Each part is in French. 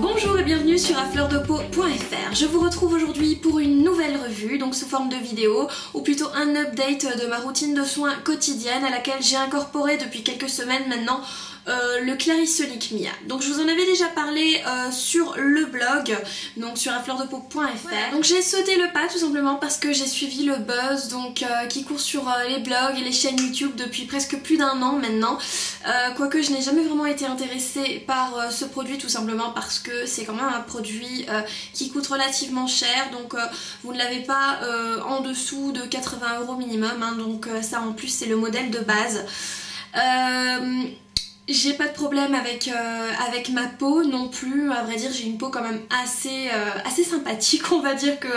Bonjour et bienvenue sur afleurdepeau.fr. Je vous retrouve aujourd'hui pour une nouvelle revue, donc sous forme de vidéo, ou plutôt un update de ma routine de soins quotidienne à laquelle j'ai incorporé depuis quelques semaines maintenant le Clarisonic Mia. Donc je vous en avais déjà parlé sur le blog, donc sur afleurdepeau.fr. Donc j'ai sauté le pas tout simplement parce que j'ai suivi le buzz donc qui court sur les blogs et les chaînes YouTube depuis presque plus d'un an maintenant. Quoique je n'ai jamais vraiment été intéressée par ce produit tout simplement parce que c'est quand même un produit qui coûte relativement cher, donc vous ne l'avez pas en dessous de 80 € minimum, hein, donc ça en plus c'est le modèle de base. J'ai pas de problème avec ma peau non plus, à vrai dire j'ai une peau quand même assez sympathique, on va dire que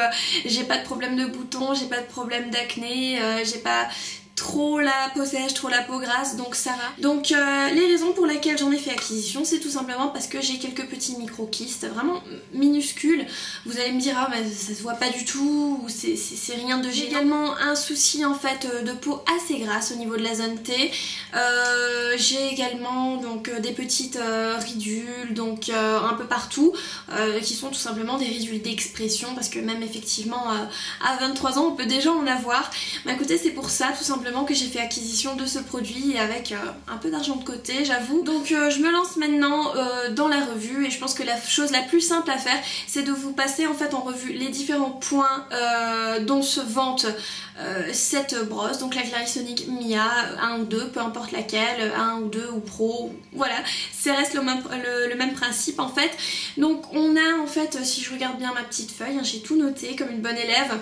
j'ai pas de problème de boutons, j'ai pas de problème d'acné, j'ai pas trop la peau sèche, trop la peau grasse, donc ça va. Donc les raisons pour lesquelles j'en ai fait acquisition, c'est tout simplement parce que j'ai quelques petits micro-kystes vraiment minuscules. Vous allez me dire ah mais ça se voit pas du tout, ou c'est rien de génial. J'ai également un souci en fait de peau assez grasse au niveau de la zone T. J'ai également donc des petites ridules donc un peu partout qui sont tout simplement des ridules d'expression parce que même effectivement à 23 ans on peut déjà en avoir. Mais écoutez, c'est pour ça tout simplement que j'ai fait acquisition de ce produit avec un peu d'argent de côté, j'avoue. Donc je me lance maintenant dans la revue et je pense que la chose la plus simple à faire c'est de vous passer en fait en revue les différents points dont se vante cette brosse, donc la Clarisonic Mia 1 ou 2, peu importe laquelle, 1 ou 2 ou Pro, voilà, ça reste le même principe en fait. Donc on a en fait, si je regarde bien ma petite feuille, hein, j'ai tout noté comme une bonne élève.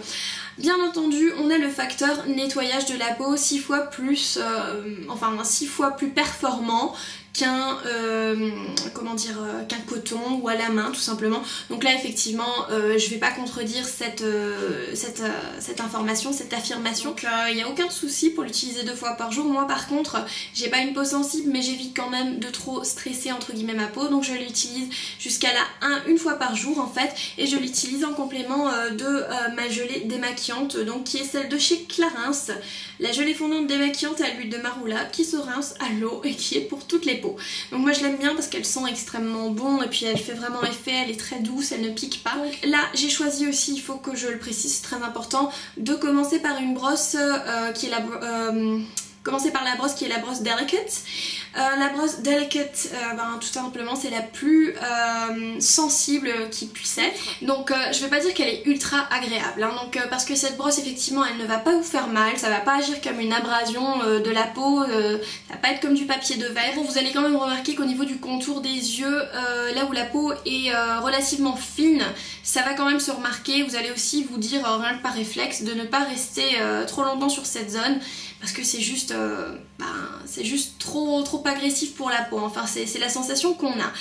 Bien entendu, on a le facteur nettoyage de la peau 6 fois plus, enfin 6 fois plus performant qu'un qu'un coton ou à la main tout simplement. Donc là effectivement je vais pas contredire cette information, cette affirmation. Il n'y a aucun souci pour l'utiliser 2 fois par jour. Moi par contre j'ai pas une peau sensible mais j'évite quand même de trop stresser entre guillemets ma peau, donc je l'utilise jusqu'à une fois par jour en fait, et je l'utilise en complément de ma gelée démaquillante donc qui est celle de chez Clarins, la gelée fondante démaquillante à l'huile de marula qui se rince à l'eau et qui est pour toutes les peaux. Donc moi je l'aime bien parce qu'elle sent extrêmement bon et puis elle fait vraiment effet, elle est très douce, elle ne pique pas. Donc là j'ai choisi aussi, il faut que je le précise, c'est très important, de commencer par une brosse qui est la brosse qui est la brosse Delicate. La brosse Delicate, tout simplement c'est la plus sensible qui puisse être. Donc je vais pas dire qu'elle est ultra agréable, hein, donc, parce que cette brosse effectivement elle ne va pas vous faire mal, ça va pas agir comme une abrasion de la peau, ça va pas être comme du papier de verre. Bon, vous allez quand même remarquer qu'au niveau du contour des yeux, là où la peau est relativement fine, ça va quand même se remarquer. Vous allez aussi vous dire, rien que par réflexe, de ne pas rester trop longtemps sur cette zone parce que c'est juste trop agressif pour la peau, enfin c'est la sensation qu'on a.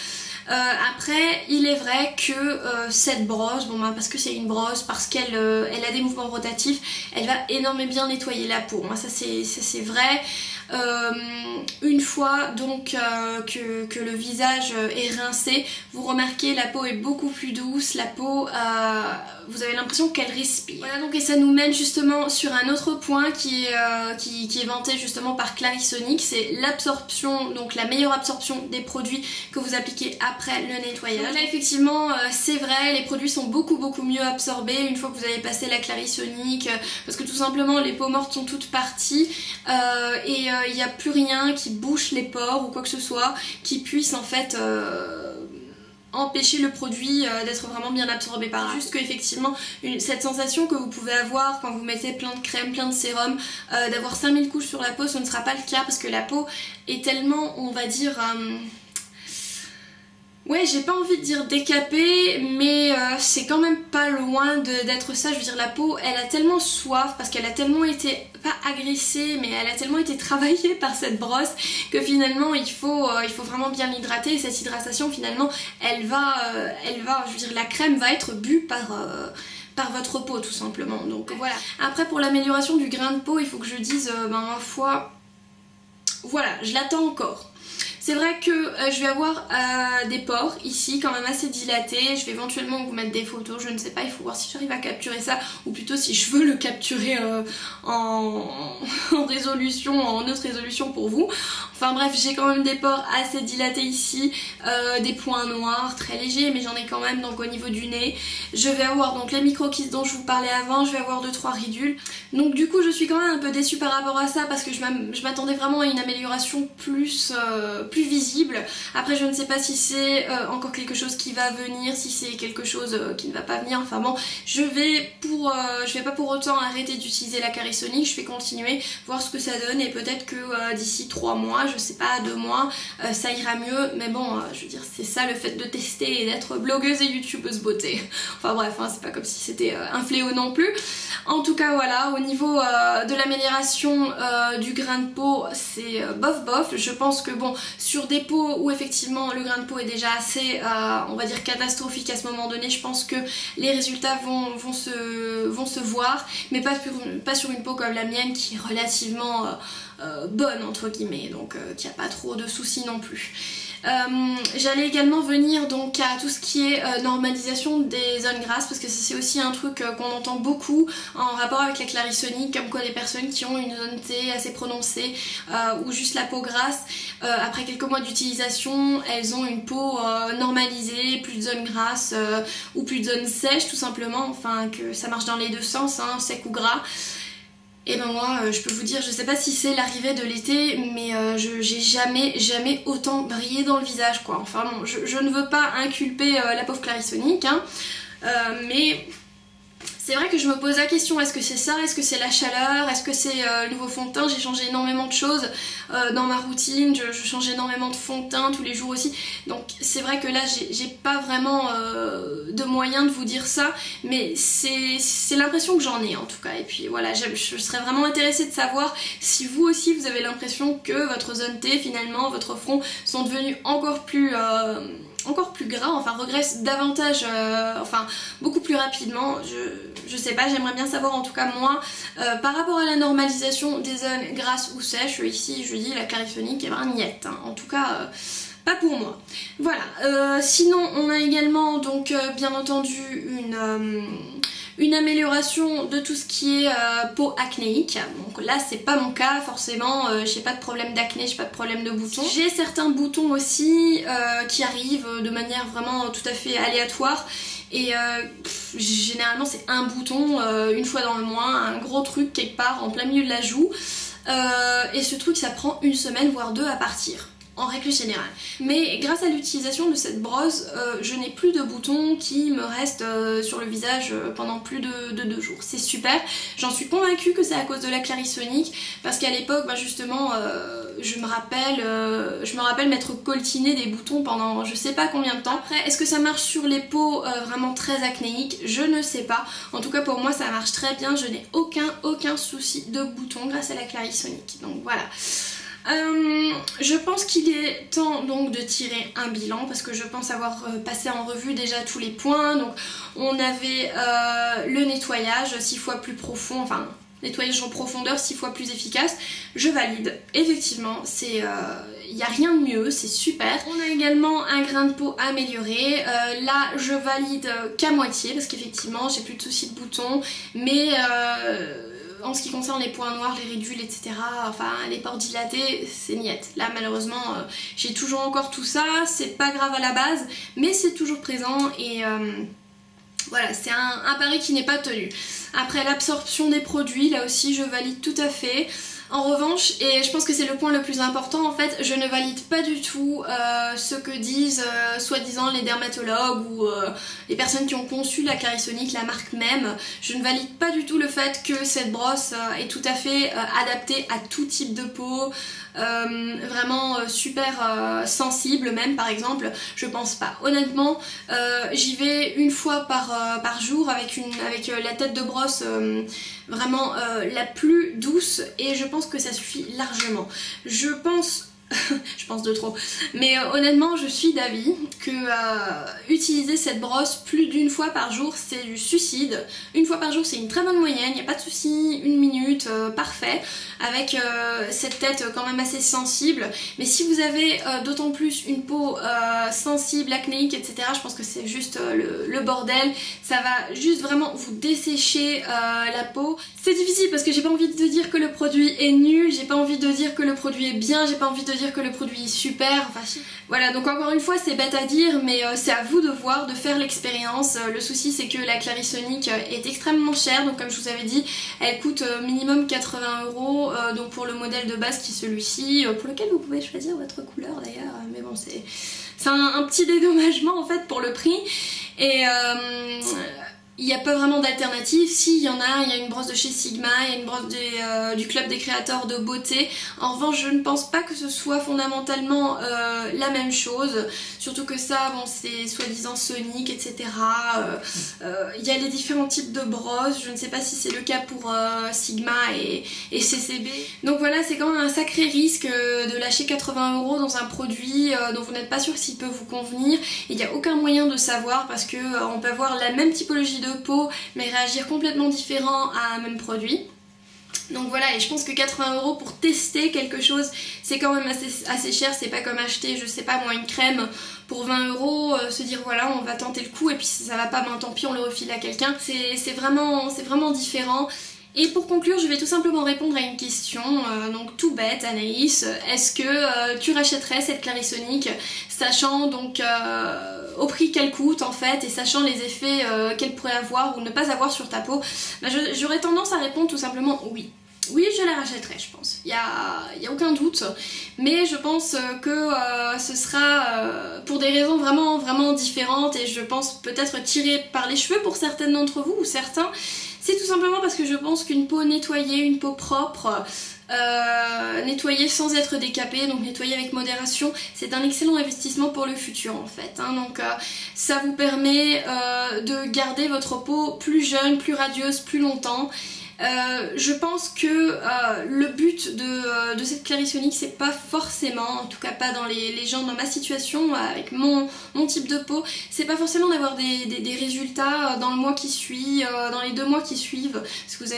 Après il est vrai que cette brosse, parce que c'est une brosse, parce qu'elle elle a des mouvements rotatifs, elle va énormément bien nettoyer la peau, ça c'est vrai. Une fois donc que le visage est rincé, vous remarquez la peau est beaucoup plus douce, la peau vous avez l'impression qu'elle respire. Voilà, donc et ça nous mène justement sur un autre point qui est vanté justement par Clarisonic, c'est l'absorption, donc la meilleure absorption des produits que vous appliquez après le nettoyage. Donc là effectivement c'est vrai, les produits sont beaucoup mieux absorbés une fois que vous avez passé la Clarisonic, parce que tout simplement les peaux mortes sont toutes parties et il n'y a plus rien qui bouche les pores ou quoi que ce soit qui puisse en fait empêcher le produit d'être vraiment bien absorbé par là. Juste que effectivement cette sensation que vous pouvez avoir quand vous mettez plein de crème, plein de sérum, d'avoir 5000 couches sur la peau, ce ne sera pas le cas parce que la peau est tellement, on va dire, ouais, j'ai pas envie de dire décapée, mais c'est quand même pas loin d'être ça. Je veux dire, la peau, elle a tellement soif parce qu'elle a tellement été, pas agressée, mais elle a tellement été travaillée par cette brosse que finalement il faut vraiment bien l'hydrater. Et cette hydratation finalement, elle va, je veux dire, la crème va être bue par votre peau tout simplement. Donc voilà. Après pour l'amélioration du grain de peau, il faut que je dise, ma foi, voilà, je l'attends encore. C'est vrai que je vais avoir des pores ici quand même assez dilatés. Je vais éventuellement vous mettre des photos, je ne sais pas, il faut voir si j'arrive à capturer ça ou plutôt si je veux le capturer en résolution, en haute résolution pour vous. Enfin bref, j'ai quand même des pores assez dilatés ici, des points noirs très légers mais j'en ai quand même, donc au niveau du nez. Je vais avoir donc les micro-kisses dont je vous parlais avant, je vais avoir 2-3 ridules. Donc du coup je suis quand même un peu déçue par rapport à ça parce que je m'attendais vraiment à une amélioration plus visible. Après je ne sais pas si c'est encore quelque chose qui va venir, si c'est quelque chose qui ne va pas venir. Enfin bon, je vais pas pour autant arrêter d'utiliser la Clarisonic, je vais continuer, voir ce que ça donne et peut-être que d'ici 3 mois, je sais pas, 2 mois, ça ira mieux. Mais bon, je veux dire, c'est ça le fait de tester et d'être blogueuse et youtubeuse beauté. Enfin bref, hein, c'est pas comme si c'était un fléau non plus. En tout cas voilà, au niveau de l'amélioration du grain de peau, c'est bof bof. Je pense que bon, sur des peaux où effectivement le grain de peau est déjà assez, on va dire, catastrophique à ce moment donné, je pense que les résultats vont se voir, mais pas sur une peau comme la mienne qui est relativement bonne entre guillemets, donc qui a pas trop de soucis non plus. J'allais également venir donc à tout ce qui est normalisation des zones grasses parce que c'est aussi un truc qu'on entend beaucoup en rapport avec la Clarisonic, comme quoi les personnes qui ont une zone T assez prononcée ou juste la peau grasse, après quelques mois d'utilisation, elles ont une peau normalisée, plus de zone grasse ou plus de zone sèche tout simplement, enfin que ça marche dans les deux sens, hein, sec ou gras. Et ben moi je peux vous dire, je sais pas si c'est l'arrivée de l'été, mais j'ai jamais autant brillé dans le visage quoi. Enfin bon, je ne veux pas inculper la pauvre Clarisonic, hein, mais c'est vrai que je me pose la question, est-ce que c'est ça, est-ce que c'est la chaleur, est-ce que c'est le nouveau fond de teint? J'ai changé énormément de choses dans ma routine, je change énormément de fond de teint tous les jours aussi, donc c'est vrai que là j'ai pas vraiment de moyen de vous dire ça, mais c'est l'impression que j'en ai en tout cas. Et puis voilà, je serais vraiment intéressée de savoir si vous aussi vous avez l'impression que votre zone T finalement, votre front sont devenus encore plus gras, enfin regresse davantage, enfin beaucoup plus rapidement. Je sais pas, j'aimerais bien savoir en tout cas moi par rapport à la normalisation des zones grasses ou sèches. Ici je dis la Clarisonic est vraiment niette, hein. En tout cas pas pour moi. Voilà, sinon on a également donc bien entendu une amélioration de tout ce qui est peau acnéique. Donc là c'est pas mon cas forcément, j'ai pas de problème d'acné, j'ai pas de problème de boutons. J'ai certains boutons aussi qui arrivent de manière vraiment tout à fait aléatoire. Et généralement c'est un bouton une fois dans le mois, un gros truc quelque part en plein milieu de la joue. Et ce truc ça prend 1 semaine voire 2 à partir. En règle générale. Mais grâce à l'utilisation de cette brosse, je n'ai plus de boutons qui me restent sur le visage pendant plus de 2 jours. C'est super, j'en suis convaincue que c'est à cause de la Clarisonic, parce qu'à l'époque, bah justement, je me rappelle m'être coltiné des boutons pendant je sais pas combien de temps. Après, est-ce que ça marche sur les peaux vraiment très acnéiques? Je ne sais pas. En tout cas pour moi ça marche très bien, je n'ai aucun souci de boutons grâce à la Clarisonic. Donc voilà. Je pense qu'il est temps donc de tirer un bilan parce que je pense avoir passé en revue déjà tous les points. Donc on avait le nettoyage 6 fois plus profond, enfin nettoyage en profondeur 6 fois plus efficace, je valide. Effectivement, il n'y a rien de mieux, c'est super. On a également un grain de peau amélioré, là je valide qu'à moitié parce qu'effectivement j'ai plus de soucis de boutons, mais en ce qui concerne les points noirs, les ridules, etc., enfin les pores dilatés, c'est niette. Là malheureusement j'ai toujours encore tout ça, c'est pas grave à la base, mais c'est toujours présent et voilà, c'est un pari qui n'est pas tenu. Après l'absorption des produits, là aussi je valide tout à fait. En revanche, et je pense que c'est le point le plus important en fait, je ne valide pas du tout ce que disent soi-disant les dermatologues ou les personnes qui ont conçu la Clarisonic, la marque même. Je ne valide pas du tout le fait que cette brosse est tout à fait adaptée à tout type de peau, vraiment super sensible même par exemple, je pense pas. Honnêtement, j'y vais une fois par jour avec la tête de brosse vraiment la plus douce et je pense que ça suffit largement. Je pense de trop, mais honnêtement je suis d'avis que utiliser cette brosse plus d'1 fois par jour c'est du suicide. 1 fois par jour c'est une très bonne moyenne, il n'y a pas de souci, 1 minute, parfait. avec cette tête quand même assez sensible. Mais si vous avez d'autant plus une peau sensible, acnéique, etc., je pense que c'est juste le bordel. Ça va juste vraiment vous dessécher la peau. C'est difficile parce que j'ai pas envie de dire que le produit est nul, j'ai pas envie de dire que le produit est bien, j'ai pas envie de dire que le produit est super, enfin voilà, donc encore une fois c'est bête à dire, mais c'est à vous de voir, de faire l'expérience. Le souci c'est que la Clarisonic est extrêmement chère, donc comme je vous avais dit, elle coûte minimum 80 €, donc pour le modèle de base qui est celui-ci, pour lequel vous pouvez choisir votre couleur d'ailleurs, mais bon c'est un petit dédommagement en fait pour le prix. Et il n'y a pas vraiment d'alternative. Si, il y en a, il y a une brosse de chez Sigma, il y a une brosse du club des créateurs de beauté. En revanche, je ne pense pas que ce soit fondamentalement la même chose. Surtout que ça, bon, c'est soi-disant sonique, etc. Il y a les différents types de brosses. Je ne sais pas si c'est le cas pour Sigma et CCB. Donc voilà, c'est quand même un sacré risque de lâcher 80 € dans un produit dont vous n'êtes pas sûr s'il peut vous convenir. Il n'y a aucun moyen de savoir parce que on peut avoir la même typologie de peau mais réagir complètement différent à un même produit. Donc voilà, et je pense que 80 € pour tester quelque chose, c'est quand même assez cher. C'est pas comme acheter, je sais pas moi, une crème pour 20 €, se dire voilà, on va tenter le coup et puis si ça va pas, ben tant pis, on le refile à quelqu'un. C'est vraiment différent. Et pour conclure, je vais tout simplement répondre à une question, donc tout bête, Anaïs. Est-ce que tu rachèterais cette Clarisonic, sachant donc au prix qu'elle coûte en fait, et sachant les effets qu'elle pourrait avoir ou ne pas avoir sur ta peau? Bah, j'aurais tendance à répondre tout simplement oui. Oui, je la rachèterai, je pense. Il y a aucun doute. Mais je pense que ce sera pour des raisons vraiment différentes, et je pense peut-être tirées par les cheveux pour certaines d'entre vous ou certains. C'est tout simplement parce que je pense qu'une peau nettoyée, une peau propre, nettoyer sans être décapé, donc nettoyer avec modération, c'est un excellent investissement pour le futur en fait, hein. Donc ça vous permet de garder votre peau plus jeune, plus radieuse, plus longtemps. Je pense que le but de cette Clarisonic, c'est pas forcément, en tout cas pas dans les gens dans ma situation, avec mon type de peau, c'est pas forcément d'avoir des résultats dans le mois qui suit, dans les 2 mois qui suivent, parce que vous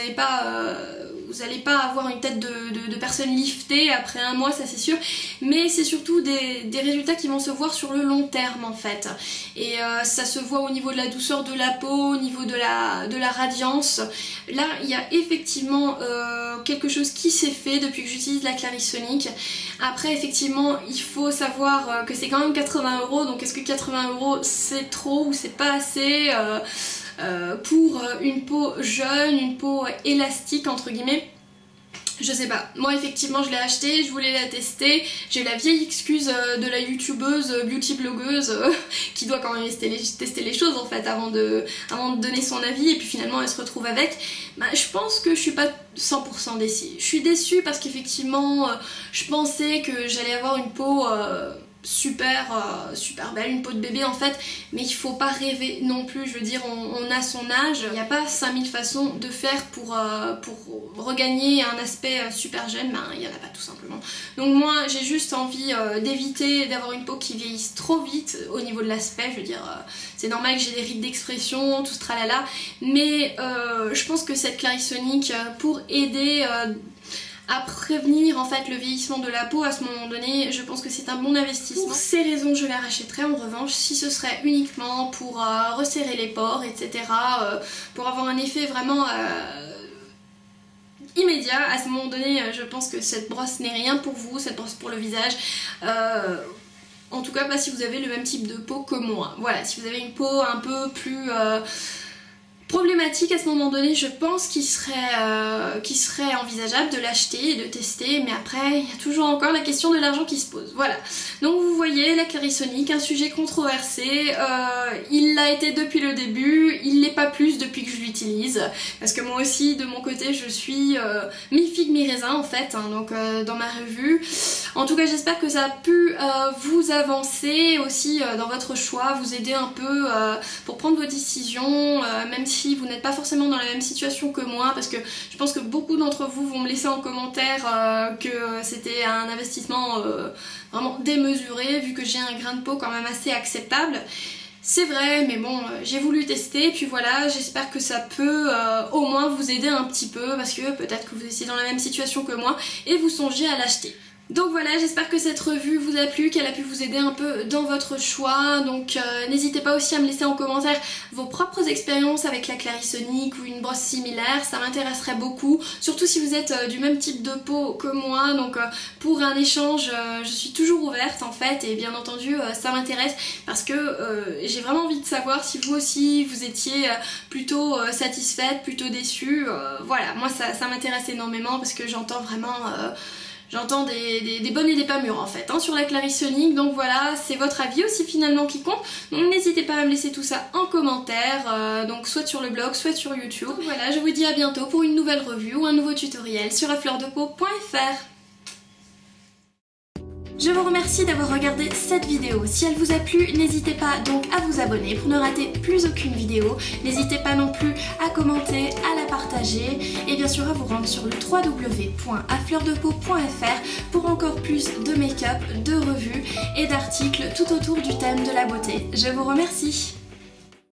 allez pas avoir une tête de personne liftée après 1 mois, ça c'est sûr, mais c'est surtout des résultats qui vont se voir sur le long terme en fait. Et ça se voit au niveau de la douceur de la peau, au niveau de la radiance. Là, il y a effectivement quelque chose qui s'est fait depuis que j'utilise la Clarisonic. Après, effectivement, il faut savoir que c'est quand même 80 €, donc est-ce que 80 € c'est trop ou c'est pas assez pour une peau jeune, une peau élastique entre guillemets? Je sais pas, moi effectivement je l'ai acheté, je voulais la tester, j'ai eu la vieille excuse de la youtubeuse, beauty blogueuse qui doit quand même tester les choses en fait avant de donner son avis, et puis finalement elle se retrouve avec. Bah, je pense que je suis pas 100% déçue. Je suis déçue parce qu'effectivement je pensais que j'allais avoir une peau super belle, une peau de bébé en fait, mais il faut pas rêver non plus, je veux dire on a son âge, il n'y a pas 5000 façons de faire pour regagner un aspect super jeune, ben il n'y en a pas tout simplement. Donc moi j'ai juste envie d'éviter d'avoir une peau qui vieillisse trop vite au niveau de l'aspect, je veux dire c'est normal que j'ai des rides d'expression, tout ce tralala, mais je pense que cette Clarisonic pour aider à prévenir en fait le vieillissement de la peau à ce moment donné, je pense que c'est un bon investissement. Pour ces raisons je la rachèterais. En revanche, si ce serait uniquement pour resserrer les pores, etc., pour avoir un effet vraiment immédiat, à ce moment donné je pense que cette brosse n'est rien pour vous, cette brosse pour le visage. En tout cas pas si vous avez le même type de peau que moi. Voilà, si vous avez une peau un peu plus problématique à ce moment donné, je pense qu'il serait envisageable de l'acheter et de tester, mais après il y a toujours encore la question de l'argent qui se pose. Voilà, donc vous voyez la Clarisonic, un sujet controversé, il l'a été depuis le début, il l'est pas plus depuis que je l'utilise, parce que moi aussi de mon côté je suis mi-figue mi-raisin en fait, hein, donc dans ma revue. En tout cas j'espère que ça a pu vous avancer aussi dans votre choix, vous aider un peu pour prendre vos décisions, même si vous n'êtes pas forcément dans la même situation que moi, parce que je pense que beaucoup d'entre vous vont me laisser en commentaire que c'était un investissement vraiment démesuré vu que j'ai un grain de peau quand même assez acceptable. C'est vrai, mais bon, j'ai voulu tester, puis voilà, j'espère que ça peut au moins vous aider un petit peu, parce que peut-être que vous étiez dans la même situation que moi et vous songiez à l'acheter. Donc voilà, j'espère que cette revue vous a plu, qu'elle a pu vous aider un peu dans votre choix. Donc n'hésitez pas aussi à me laisser en commentaire vos propres expériences avec la Clarisonic ou une brosse similaire, ça m'intéresserait beaucoup. Surtout si vous êtes du même type de peau que moi, donc pour un échange, je suis toujours ouverte en fait. Et bien entendu, ça m'intéresse parce que j'ai vraiment envie de savoir si vous aussi vous étiez plutôt satisfaite, plutôt déçue. Voilà, moi ça m'intéresse énormément parce que j'entends vraiment... J'entends des bonnes et des pas mûres en fait sur la Clarisonic, donc voilà, c'est votre avis aussi finalement qui compte, donc n'hésitez pas à me laisser tout ça en commentaire, donc soit sur le blog, soit sur YouTube. Donc voilà, je vous dis à bientôt pour une nouvelle revue ou un nouveau tutoriel sur afleurdepeau.fr. Je vous remercie d'avoir regardé cette vidéo. Si elle vous a plu, n'hésitez pas donc à vous abonner pour ne rater plus aucune vidéo. N'hésitez pas non plus à commenter, à la partager et bien sûr à vous rendre sur le www.afleurdepeau.fr pour encore plus de make-up, de revues et d'articles tout autour du thème de la beauté. Je vous remercie.